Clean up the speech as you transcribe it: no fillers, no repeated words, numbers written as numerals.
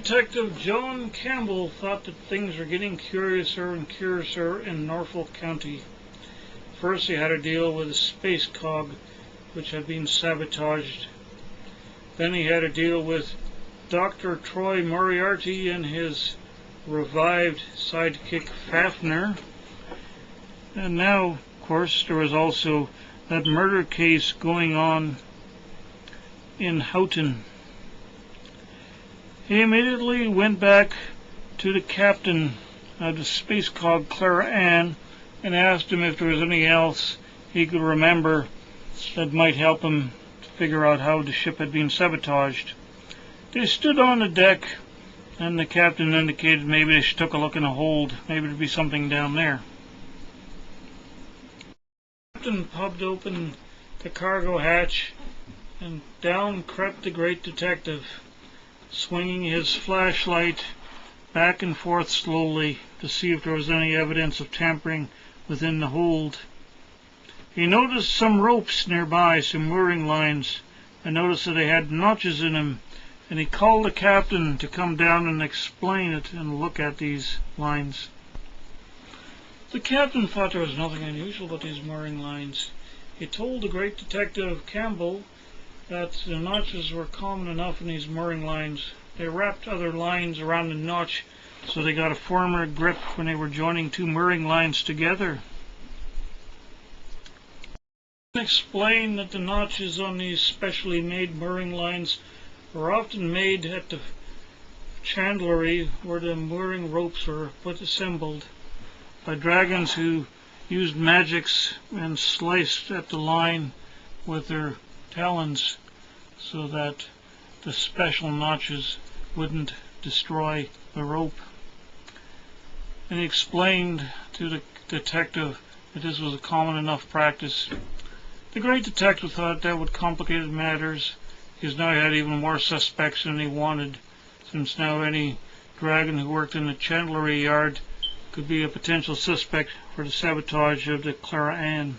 Detective John Campbell thought that things were getting curiouser and curiouser in Norfolk County. First he had to deal with a space cog which had been sabotaged. Then he had to deal with Dr. Troy Moriarty and his revived sidekick Fafner. And now, of course, there was also that murder case going on in Houghton. He immediately went back to the captain of the space cog, Clara Ann, and asked him if there was anything else he could remember that might help him to figure out how the ship had been sabotaged. They stood on the deck, and the captain indicated maybe they should take a look in the hold. Maybe there'd be something down there. The captain popped open the cargo hatch, and down crept the great detective, swinging his flashlight back and forth slowly to see if there was any evidence of tampering within the hold. He noticed some ropes nearby, some mooring lines, and noticed that they had notches in them, and he called the captain to come down and explain it and look at these lines. The captain thought there was nothing unusual about these mooring lines. He told the great detective Campbell that the notches were common enough in these mooring lines. They wrapped other lines around the notch so they got a firmer grip when they were joining two mooring lines together. He explained that the notches on these specially made mooring lines were often made at the chandlery where the mooring ropes were put assembled by dragons who used magics and sliced at the line with their talons so that the special notches wouldn't destroy the rope. And he explained to the detective that this was a common enough practice. The great detective thought that would complicate matters, because now he had even more suspects than he wanted, since now any dragon who worked in the chandlery yard could be a potential suspect for the sabotage of the Clara Ann.